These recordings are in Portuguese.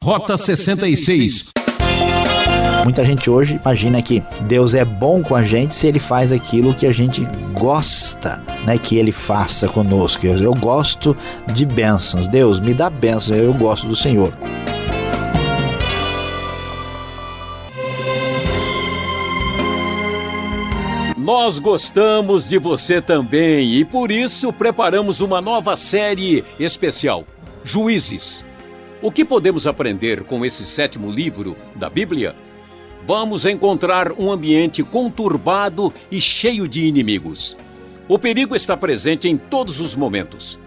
Rota 66. Muita gente hoje imagina que Deus é bom com a gente se Ele faz aquilo que a gente gosta, né, que Ele faça conosco. Eu gosto de bênçãos. Deus, me dá bênçãos, eu gosto do Senhor. Nós gostamos de você também e por isso preparamos uma nova série especial, Juízes. O que podemos aprender com esse 7º livro da Bíblia? Vamos encontrar um ambiente conturbado e cheio de inimigos. O perigo está presente em todos os momentos.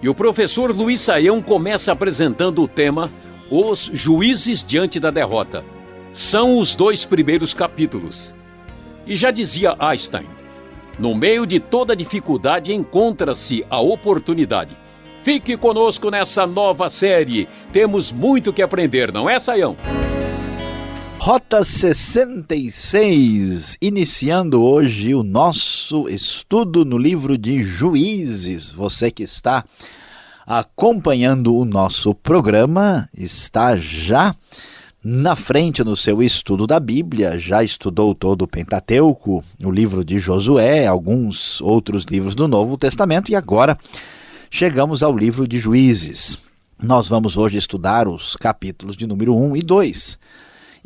E o professor Luiz Saião começa apresentando o tema Os Juízes diante da derrota. São os 2 primeiros capítulos. E já dizia Einstein, no meio de toda dificuldade encontra-se a oportunidade. Fique conosco nessa nova série. Temos muito que aprender, não é, Saião? Rota 66, iniciando hoje o nosso estudo no livro de Juízes. Você que está acompanhando o nosso programa está já na frente no seu estudo da Bíblia, já estudou todo o Pentateuco, o livro de Josué, alguns outros livros do Novo Testamento e agora chegamos ao livro de Juízes. Nós vamos hoje estudar os capítulos de número 1 e 2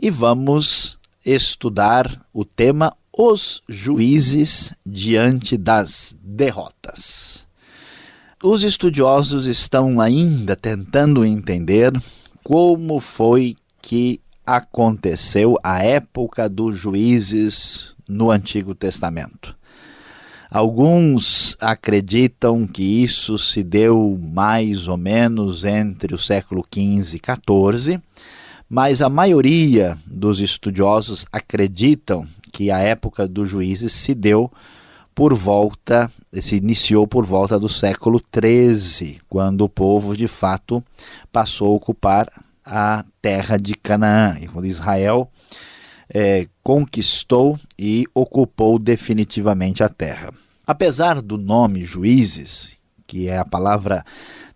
e vamos estudar o tema Os Juízes diante das derrotas. Os estudiosos estão ainda tentando entender como foi que aconteceu a época dos juízes no Antigo Testamento. Alguns acreditam que isso se deu mais ou menos entre o século XV e XIV, mas a maioria dos estudiosos acreditam que a época dos juízes se iniciou por volta do século XIII, quando o povo de fato passou a ocupar a terra de Canaã, e quando Israel conquistou e ocupou definitivamente a terra. Apesar do nome Juízes, que é a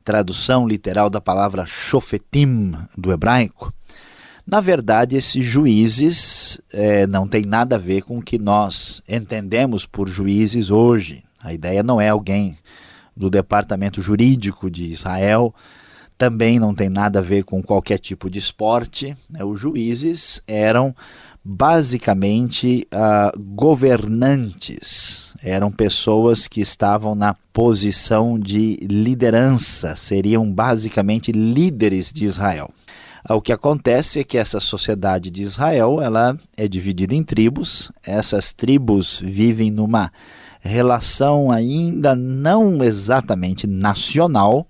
tradução literal da palavra shofetim do hebraico, na verdade esses juízes não tem nada a ver com o que nós entendemos por juízes hoje. A ideia não é alguém do departamento jurídico de Israel, também não tem nada a ver com qualquer tipo de esporte, né? Os juízes eram basicamente governantes, eram pessoas que estavam na posição de liderança, seriam basicamente líderes de Israel. O que acontece é que essa sociedade de Israel ela é dividida em tribos, essas tribos vivem numa relação ainda não exatamente nacional,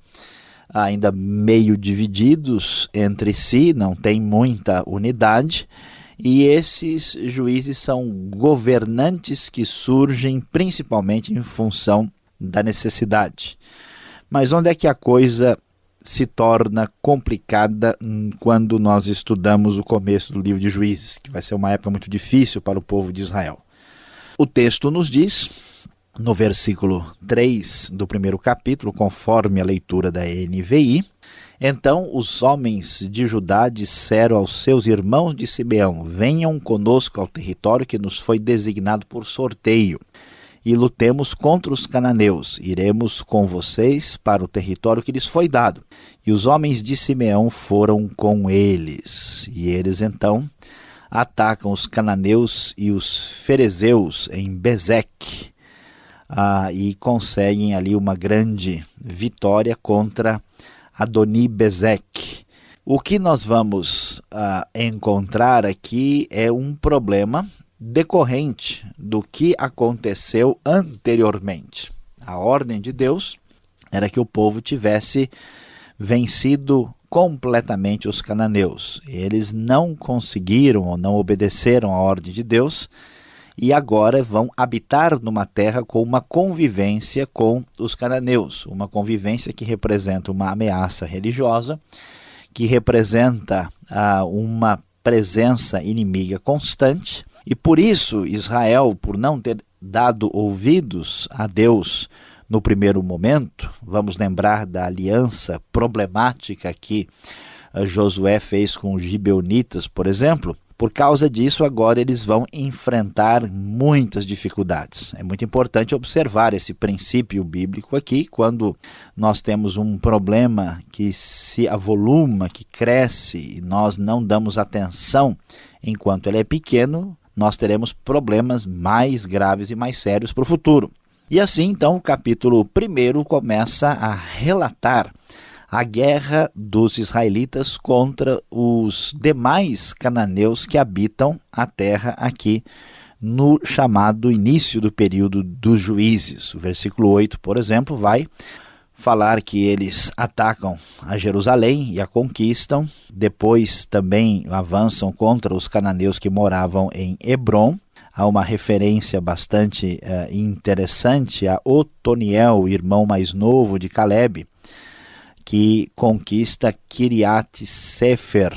ainda meio divididos entre si, não tem muita unidade, e esses juízes são governantes que surgem principalmente em função da necessidade. Mas onde é que a coisa se torna complicada quando nós estudamos o começo do livro de Juízes, que vai ser uma época muito difícil para o povo de Israel? O texto nos diz, no versículo 3 do primeiro capítulo, conforme a leitura da NVI, então os homens de Judá disseram aos seus irmãos de Simeão, venham conosco ao território que nos foi designado por sorteio, e lutemos contra os cananeus, iremos com vocês para o território que lhes foi dado. E os homens de Simeão foram com eles, e eles então atacam os cananeus e os ferezeus em Bezeque, e conseguem ali uma grande vitória contra Adoni-Bezeque. O que nós vamos encontrar aqui é um problema decorrente do que aconteceu anteriormente. A ordem de Deus era que o povo tivesse vencido completamente os cananeus. Eles não conseguiram ou não obedeceram à ordem de Deus e agora vão habitar numa terra com uma convivência com os cananeus, uma convivência que representa uma ameaça religiosa, que representa uma presença inimiga constante, e por isso Israel, por não ter dado ouvidos a Deus no primeiro momento, vamos lembrar da aliança problemática que Josué fez com os gibeonitas, por exemplo. Por causa disso, agora eles vão enfrentar muitas dificuldades. É muito importante observar esse princípio bíblico aqui, quando nós temos um problema que se avoluma, que cresce, e nós não damos atenção enquanto ele é pequeno, nós teremos problemas mais graves e mais sérios para o futuro. E assim, então, o capítulo 1 começa a relatar a guerra dos israelitas contra os demais cananeus que habitam a terra aqui no chamado início do período dos juízes. O versículo 8, por exemplo, vai falar que eles atacam a Jerusalém e a conquistam, depois também avançam contra os cananeus que moravam em Hebrom. Há uma referência bastante interessante a Otoniel, irmão mais novo de Caleb, que conquista Kiriat Sefer.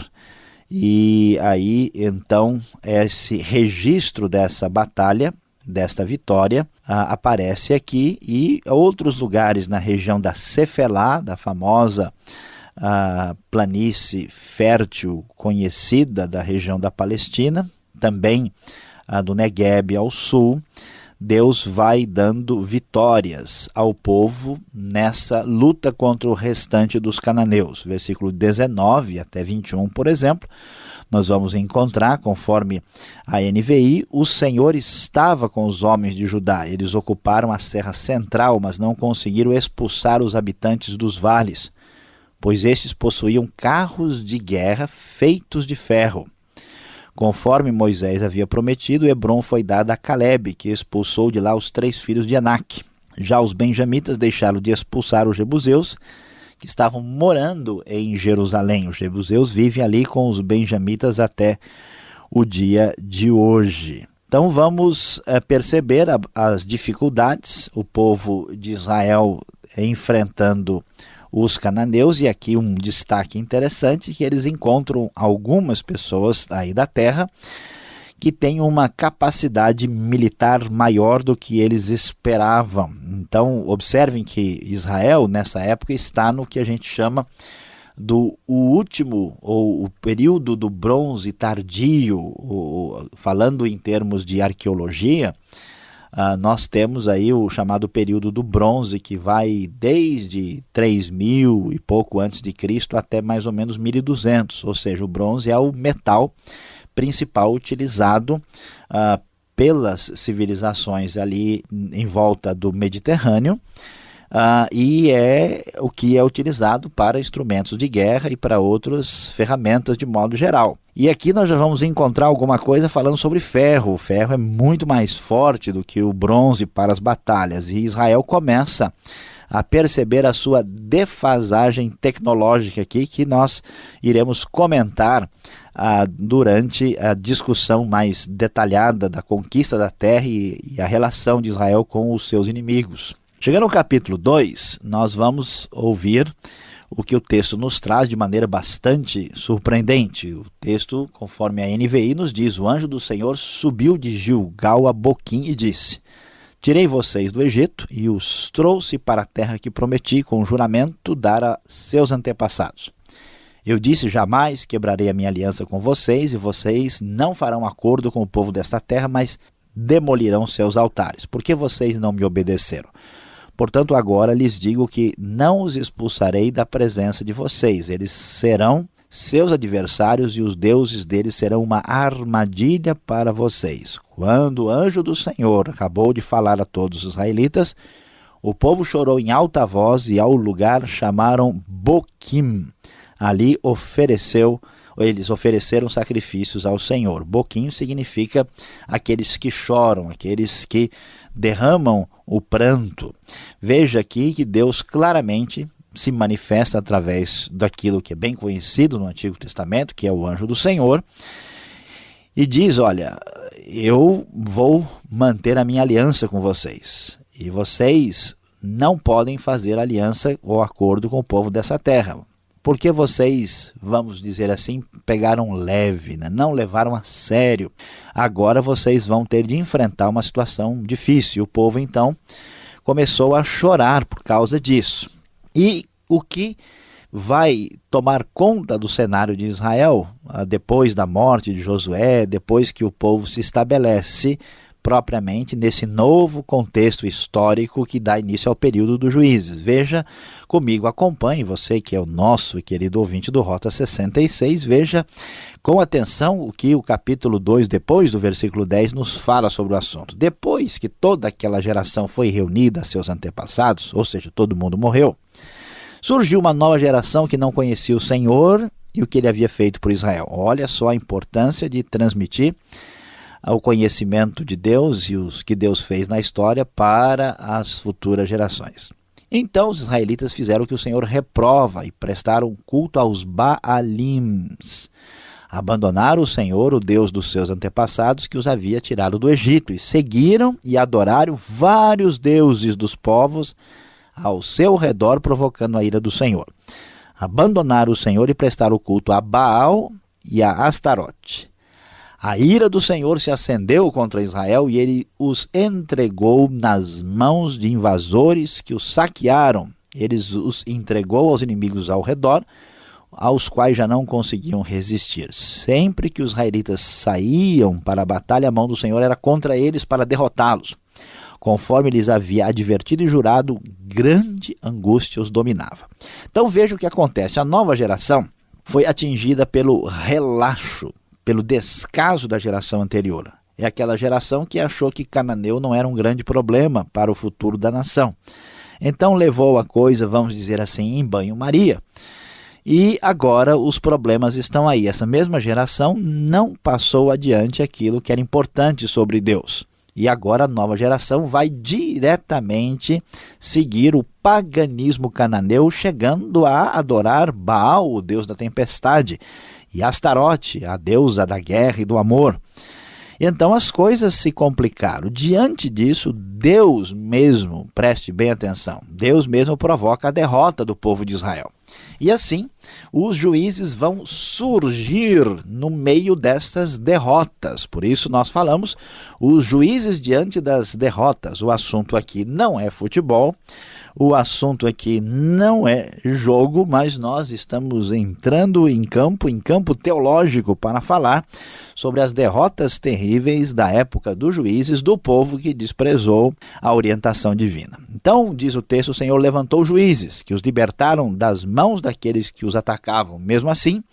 E aí, então, esse registro dessa batalha, desta vitória, aparece aqui, e outros lugares na região da Cefelá, da famosa planície fértil conhecida da região da Palestina, também do Negueb ao sul. Deus vai dando vitórias ao povo nessa luta contra o restante dos cananeus. Versículo 19 até 21, por exemplo, nós vamos encontrar, conforme a NVI, o Senhor estava com os homens de Judá. Eles ocuparam a serra central, mas não conseguiram expulsar os habitantes dos vales, pois estes possuíam carros de guerra feitos de ferro. Conforme Moisés havia prometido, Hebrom foi dada a Caleb, que expulsou de lá os 3 filhos de Anak. Já os benjamitas deixaram de expulsar os jebuseus, que estavam morando em Jerusalém. Os jebuseus vivem ali com os benjamitas até o dia de hoje. Então vamos perceber as dificuldades, o povo de Israel enfrentando os cananeus, e aqui um destaque interessante, que eles encontram algumas pessoas aí da terra que têm uma capacidade militar maior do que eles esperavam. Então observem que Israel nessa época está no que a gente chama do último, ou o período do bronze tardio, falando em termos de arqueologia. Nós temos aí o chamado período do bronze, que vai desde 3000 e pouco antes de Cristo até mais ou menos 1200, ou seja, o bronze é o metal principal utilizado pelas civilizações ali em volta do Mediterrâneo, e é o que é utilizado para instrumentos de guerra e para outras ferramentas de modo geral. E aqui nós já vamos encontrar alguma coisa falando sobre ferro. O ferro é muito mais forte do que o bronze para as batalhas, e Israel começa a perceber a sua defasagem tecnológica aqui, que nós iremos comentar durante a discussão mais detalhada da conquista da terra e a relação de Israel com os seus inimigos. Chegando ao capítulo 2, nós vamos ouvir o que o texto nos traz de maneira bastante surpreendente. O texto, conforme a NVI, nos diz: o anjo do Senhor subiu de Gilgal a Boquim e disse: tirei vocês do Egito e os trouxe para a terra que prometi com juramento dar a seus antepassados. Eu disse: jamais quebrarei a minha aliança com vocês, e vocês não farão acordo com o povo desta terra, mas demolirão seus altares, porque vocês não me obedeceram. Portanto, agora lhes digo que não os expulsarei da presença de vocês. Eles serão seus adversários e os deuses deles serão uma armadilha para vocês. Quando o anjo do Senhor acabou de falar a todos os israelitas, o povo chorou em alta voz e ao lugar chamaram Boquim. Ali eles ofereceram sacrifícios ao Senhor. Boquim significa aqueles que choram, aqueles que derramam o pranto. Veja aqui que Deus claramente se manifesta através daquilo que é bem conhecido no Antigo Testamento, que é o anjo do Senhor, e diz: olha, eu vou manter a minha aliança com vocês, e vocês não podem fazer aliança ou acordo com o povo dessa terra, porque vocês, vamos dizer assim, pegaram leve, né? Não levaram a sério. Agora vocês vão ter de enfrentar uma situação difícil. O povo então começou a chorar por causa disso. E o que vai tomar conta do cenário de Israel, depois da morte de Josué, depois que o povo se estabelece propriamente nesse novo contexto histórico que dá início ao período dos juízes. Veja comigo, acompanhe, você que é o nosso querido ouvinte do Rota 66, veja com atenção o que o capítulo 2, depois do versículo 10, nos fala sobre o assunto. Depois que toda aquela geração foi reunida a seus antepassados, ou seja, todo mundo morreu, surgiu uma nova geração que não conhecia o Senhor e o que ele havia feito por Israel. Olha só a importância de transmitir o conhecimento de Deus e os que Deus fez na história para as futuras gerações. Então os israelitas fizeram o que o Senhor reprova e prestaram culto aos Baalims. Abandonaram o Senhor, o Deus dos seus antepassados, que os havia tirado do Egito, e seguiram e adoraram vários deuses dos povos ao seu redor, provocando a ira do Senhor. Abandonaram o Senhor e prestaram culto a Baal e a Astarote. A ira do Senhor se acendeu contra Israel e ele os entregou nas mãos de invasores que os saquearam. Eles os entregou aos inimigos ao redor, aos quais já não conseguiam resistir. Sempre que os israelitas saíam para a batalha, a mão do Senhor era contra eles para derrotá-los. Conforme lhes havia advertido e jurado, grande angústia os dominava. Então veja o que acontece. A nova geração foi atingida pelo relaxo, pelo descaso da geração anterior. É aquela geração que achou que cananeu não era um grande problema para o futuro da nação. Então levou a coisa, vamos dizer assim, em banho-maria. E agora os problemas estão aí. Essa mesma geração não passou adiante aquilo que era importante sobre Deus. E agora a nova geração vai diretamente seguir o paganismo cananeu, chegando a adorar Baal, o deus da tempestade, e Astarote, a deusa da guerra e do amor. Então as coisas se complicaram. Diante disso, Deus mesmo, preste bem atenção, Deus mesmo provoca a derrota do povo de Israel. E assim, os juízes vão surgir no meio dessas derrotas. Por isso nós falamos, os juízes diante das derrotas. O assunto aqui não é futebol, o assunto aqui não é jogo, mas nós estamos entrando em campo teológico para falar sobre as derrotas terríveis da época dos juízes, do povo que desprezou a orientação divina. Então, diz o texto, o Senhor levantou juízes, que os libertaram das mãos daqueles que os atacavam. Mesmo assim,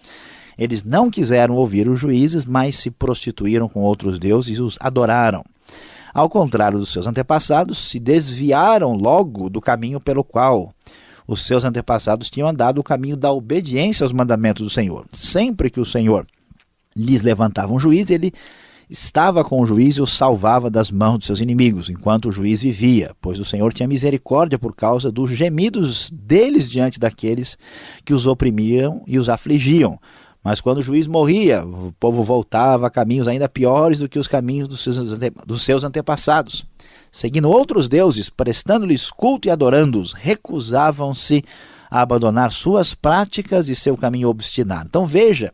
eles não quiseram ouvir os juízes, mas se prostituíram com outros deuses e os adoraram. Ao contrário dos seus antepassados, se desviaram logo do caminho pelo qual os seus antepassados tinham andado, o caminho da obediência aos mandamentos do Senhor. Sempre que o Senhor lhes levantava um juiz, ele estava com o juiz e os salvava das mãos de seus inimigos, enquanto o juiz vivia, pois o Senhor tinha misericórdia por causa dos gemidos deles diante daqueles que os oprimiam e os afligiam. Mas quando o juiz morria, o povo voltava a caminhos ainda piores do que os caminhos dos seus antepassados. Seguindo outros deuses, prestando-lhes culto e adorando-os, recusavam-se a abandonar suas práticas e seu caminho obstinado. Então veja,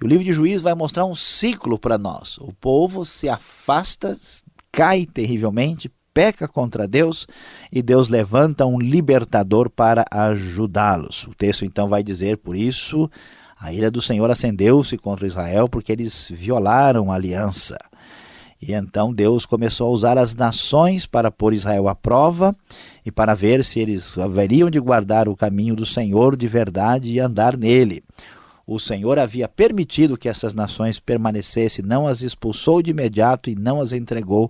o livro de Juízes vai mostrar um ciclo para nós. O povo se afasta, cai terrivelmente, peca contra Deus e Deus levanta um libertador para ajudá-los. O texto então vai dizer, por isso, a ira do Senhor acendeu-se contra Israel porque eles violaram a aliança. E então Deus começou a usar as nações para pôr Israel à prova e para ver se eles haveriam de guardar o caminho do Senhor de verdade e andar nele. O Senhor havia permitido que essas nações permanecessem, não as expulsou de imediato e não as entregou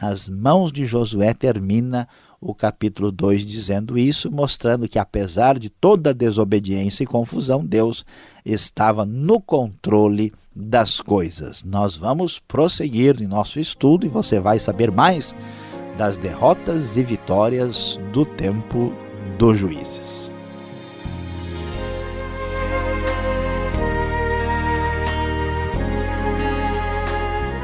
nas mãos de Josué. Termina o capítulo 2 dizendo isso, mostrando que apesar de toda a desobediência e confusão, Deus estava no controle das coisas. Nós vamos prosseguir em nosso estudo e você vai saber mais das derrotas e vitórias do tempo dos juízes.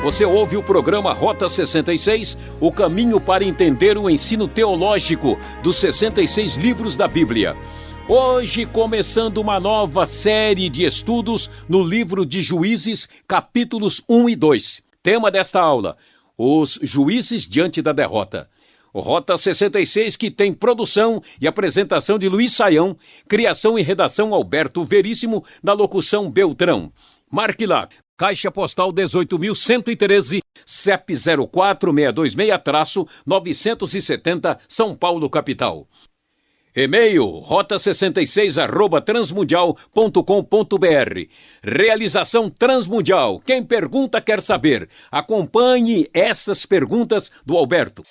Você ouve o programa Rota 66, o caminho para entender o ensino teológico dos 66 livros da Bíblia. Hoje, começando uma nova série de estudos no livro de Juízes, capítulos 1 e 2. Tema desta aula, os juízes diante da derrota. Rota 66, que tem produção e apresentação de Luiz Saião, criação e redação Alberto Veríssimo, na locução Beltrão. Marque lá, Caixa Postal 18.113, CEP 04626-970, São Paulo, capital. E-mail rota66@transmundial.com.br. Realização Transmundial. Quem pergunta quer saber. Acompanhe essas perguntas do Alberto.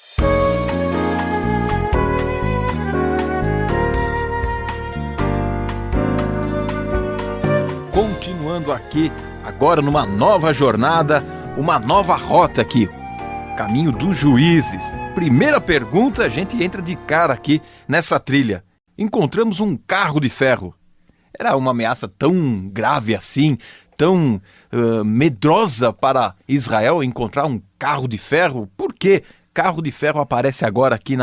Continuando aqui, agora numa nova jornada, uma nova rota aqui. Caminho dos Juízes. Primeira pergunta, a gente entra de cara aqui nessa trilha. Encontramos um carro de ferro. Era uma ameaça tão grave assim, tão medrosa para Israel encontrar um carro de ferro? Por que carro de ferro aparece agora aqui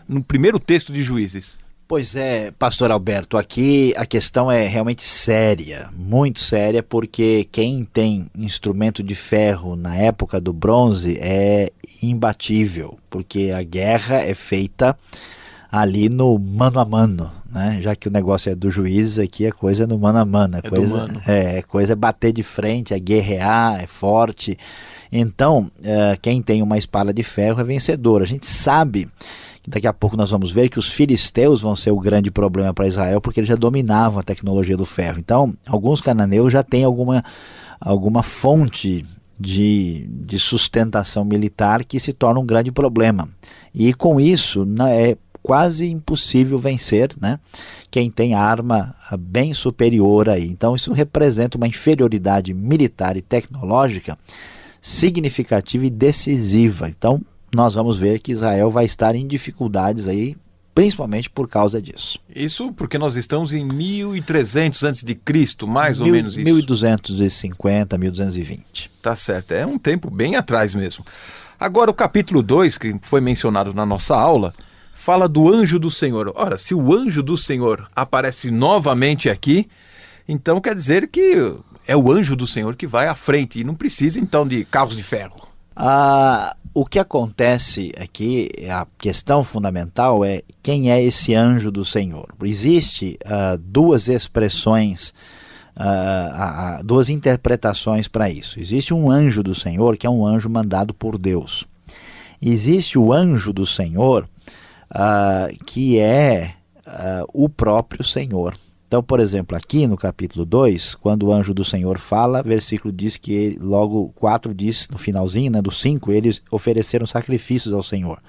no primeiro texto de Juízes? Pois é, pastor Alberto, aqui a questão é realmente séria, muito séria, porque quem tem instrumento de ferro na época do bronze é imbatível, porque a guerra é feita ali no mano a mano, né? Já que o negócio é do Juízes, aqui a coisa é no mano a mano, coisa é bater de frente, é guerrear, é forte. Então, quem tem uma espada de ferro é vencedor. A gente sabe, daqui a pouco nós vamos ver que os filisteus vão ser o grande problema para Israel, porque eles já dominavam a tecnologia do ferro. Então, alguns cananeus já têm alguma fonte de sustentação militar que se torna um grande problema. E com isso, é quase impossível vencer, né? Quem tem arma bem superior aí. Então, isso representa uma inferioridade militar e tecnológica significativa e decisiva. Então, nós vamos ver que Israel vai estar em dificuldades aí, principalmente por causa disso. Isso porque nós estamos em 1300 a.C., mais ou menos isso. 1250, 1220. Tá certo, é um tempo bem atrás mesmo. Agora o capítulo 2, que foi mencionado na nossa aula, fala do anjo do Senhor. Ora, se o anjo do Senhor aparece novamente aqui, então quer dizer que é o anjo do Senhor que vai à frente e não precisa então de carros de ferro. O que acontece aqui, a questão fundamental é quem é esse anjo do Senhor. Existe duas expressões, duas interpretações para isso. Existe um anjo do Senhor, que é um anjo mandado por Deus. Existe o anjo do Senhor, que é o próprio Senhor. Então, por exemplo, aqui no capítulo 2, quando o anjo do Senhor fala, versículo diz que logo 4 diz, no finalzinho, né, do 5, eles ofereceram sacrifícios ao Senhor.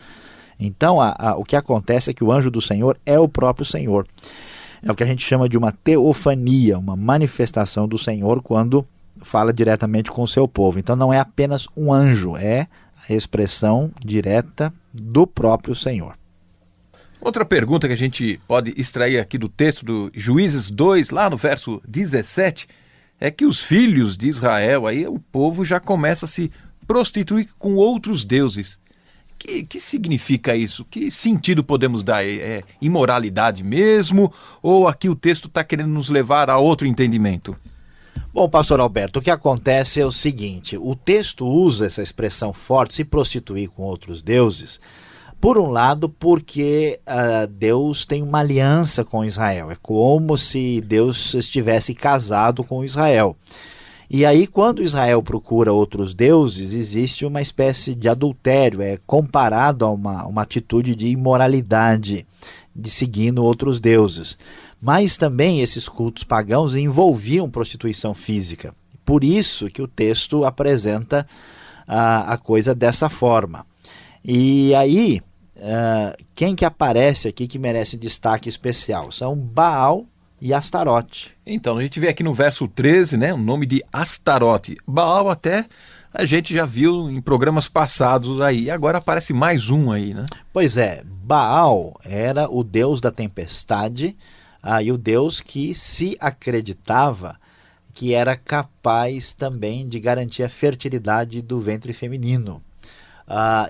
Então, o que acontece é que o anjo do Senhor é o próprio Senhor. É o que a gente chama de uma teofania, uma manifestação do Senhor quando fala diretamente com o seu povo. Então, não é apenas um anjo, é a expressão direta do próprio Senhor. Outra pergunta que a gente pode extrair aqui do texto do Juízes 2, lá no verso 17, é que os filhos de Israel, aí o povo já começa a se prostituir com outros deuses. Que significa isso? Que sentido podemos dar? É imoralidade mesmo? Ou aqui o texto está querendo nos levar a outro entendimento? Bom, pastor Alberto, o que acontece é o seguinte, o texto usa essa expressão forte, se prostituir com outros deuses, por um lado, porque Deus tem uma aliança com Israel. É como se Deus estivesse casado com Israel. E aí, quando Israel procura outros deuses, existe uma espécie de adultério. É comparado a uma atitude de imoralidade, de seguindo outros deuses. Mas também esses cultos pagãos envolviam prostituição física. Por isso que o texto apresenta a coisa dessa forma. E aí, quem que aparece aqui que merece destaque especial? São Baal e Astarote. Então, a gente vê aqui no verso 13, né, o nome de Astarote. Baal até a gente já viu em programas passados aí, agora aparece mais um aí, né? Pois é, Baal era o deus da tempestade, e o deus que se acreditava que era capaz também de garantir a fertilidade do ventre feminino.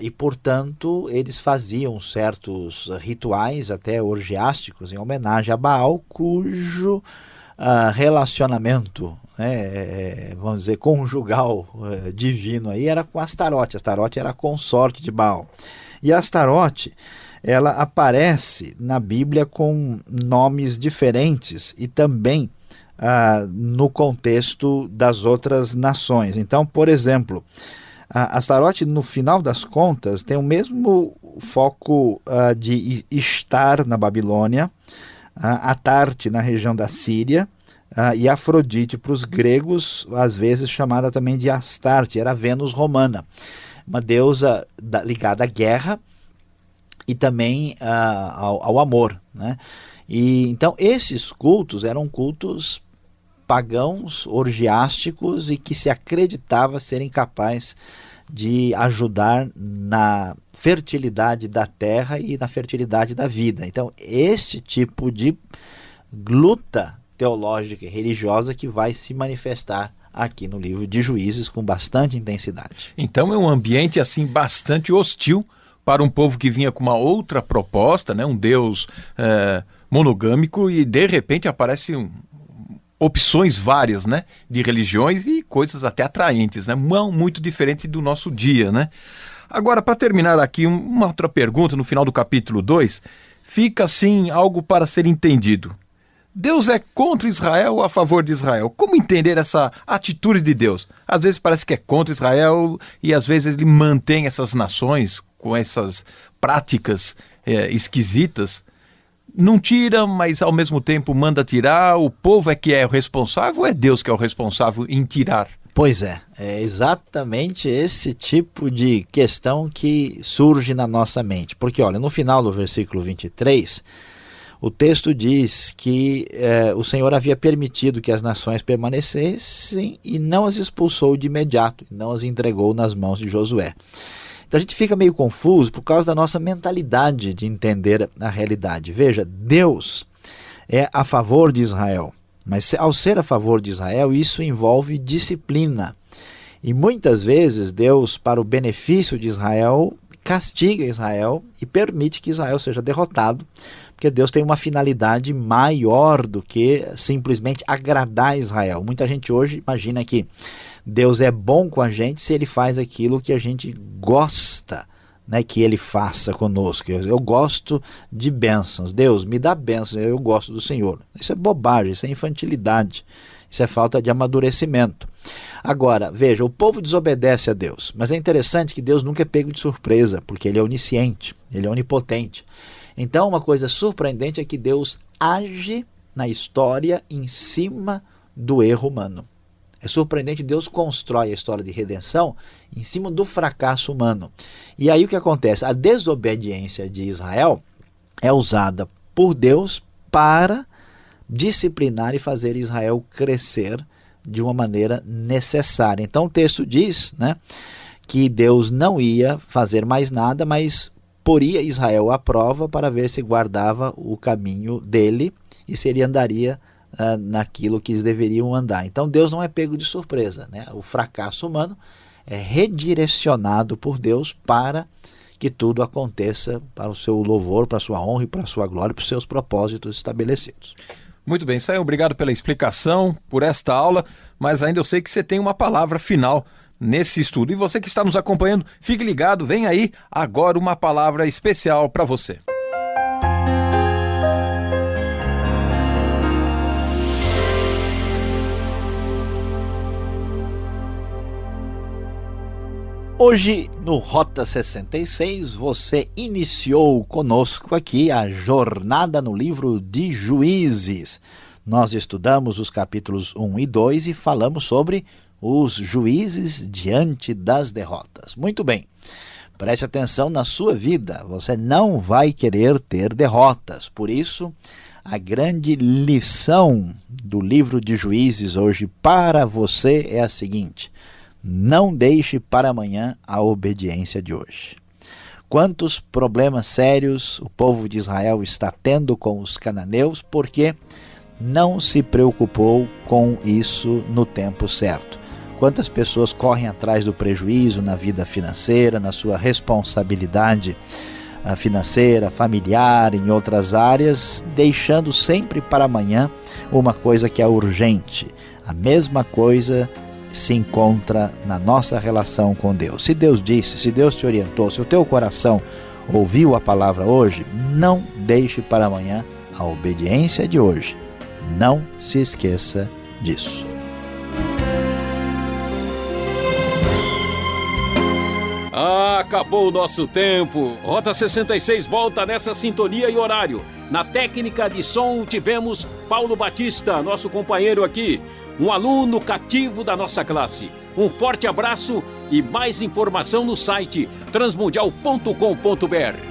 E, portanto, eles faziam certos rituais, até orgiásticos, em homenagem a Baal, cujo relacionamento, vamos dizer, conjugal, divino, aí, era com Astarote. Astarote era a consorte de Baal. E Astarote, ela aparece na Bíblia com nomes diferentes e também no contexto das outras nações. Então, por exemplo, Astarote, no final das contas, tem o mesmo foco de Estar na Babilônia, Atarte na região da Síria, e Afrodite para os gregos, às vezes chamada também de Astarte, era a Vênus romana, uma deusa ligada à guerra e também ao amor, né? E então esses cultos eram cultos pagãos, orgiásticos e que se acreditava serem capazes de ajudar na fertilidade da terra e na fertilidade da vida. Então, este tipo de luta teológica e religiosa que vai se manifestar aqui no livro de Juízes com bastante intensidade. Então é um ambiente assim bastante hostil para um povo que vinha com uma outra proposta, né? Um Deus monogâmico, e de repente aparecem opções várias, né, de religiões e coisas até atraentes, né, muito diferente do nosso dia, né? Agora, para terminar aqui, uma outra pergunta no final do capítulo 2, fica assim algo para ser entendido. Deus é contra Israel ou a favor de Israel? Como entender essa atitude de Deus? Às vezes parece que é contra Israel e às vezes ele mantém essas nações com essas práticas esquisitas. Não tira, mas ao mesmo tempo manda tirar. O povo é que é o responsável ou é Deus que é o responsável em tirar? Pois é exatamente esse tipo de questão que surge na nossa mente. Porque, olha, no final do versículo 23, o texto diz que o Senhor havia permitido que as nações permanecessem e não as expulsou de imediato, não as entregou nas mãos de Josué. Então a gente fica meio confuso por causa da nossa mentalidade de entender a realidade. Veja, Deus é a favor de Israel, mas ao ser a favor de Israel, isso envolve disciplina. E muitas vezes Deus, para o benefício de Israel, castiga Israel e permite que Israel seja derrotado, porque Deus tem uma finalidade maior do que simplesmente agradar Israel. Muita gente hoje imagina que Deus é bom com a gente se ele faz aquilo que a gente gosta, né, que ele faça conosco. Eu gosto de bênçãos. Deus, me dá bênçãos, eu gosto do Senhor. Isso é bobagem, isso é infantilidade, isso é falta de amadurecimento. Agora, veja, o povo desobedece a Deus, mas é interessante que Deus nunca é pego de surpresa, porque ele é onisciente, ele é onipotente. Então, uma coisa surpreendente é que Deus age na história em cima do erro humano. É surpreendente, Deus constrói a história de redenção em cima do fracasso humano. E aí o que acontece? A desobediência de Israel é usada por Deus para disciplinar e fazer Israel crescer de uma maneira necessária. Então o texto diz, né, que Deus não ia fazer mais nada, mas poria Israel à prova para ver se guardava o caminho dele e se ele andaria naquilo que eles deveriam andar. Então Deus não é pego de surpresa, né? O fracasso humano é redirecionado por Deus para que tudo aconteça para o seu louvor, para a sua honra e para a sua glória, para os seus propósitos estabelecidos. Muito bem, Sayão, obrigado pela explicação, por esta aula, mas ainda eu sei que você tem uma palavra final nesse estudo. E você que está nos acompanhando, fique ligado, vem aí agora uma palavra especial para você. Hoje, no Rota 66, você iniciou conosco aqui a jornada no livro de Juízes. Nós estudamos os capítulos 1 e 2 e falamos sobre os juízes diante das derrotas. Muito bem, preste atenção na sua vida, você não vai querer ter derrotas. Por isso, a grande lição do livro de Juízes hoje para você é a seguinte: não deixe para amanhã a obediência de hoje. Quantos problemas sérios o povo de Israel está tendo com os cananeus porque não se preocupou com isso no tempo certo. Quantas pessoas correm atrás do prejuízo na vida financeira, na sua responsabilidade financeira, familiar, em outras áreas, deixando sempre para amanhã uma coisa que é urgente. A mesma coisa se encontra na nossa relação com Deus. Se Deus disse, se Deus te orientou, se o teu coração Ouviu a palavra hoje? Não deixe para amanhã a obediência de hoje. Não se esqueça disso. Acabou o nosso tempo. Rota 66 volta nessa sintonia e horário. Na técnica de som tivemos Paulo Batista, nosso companheiro aqui, um aluno cativo da nossa classe. Um forte abraço e mais informação no site transmundial.com.br.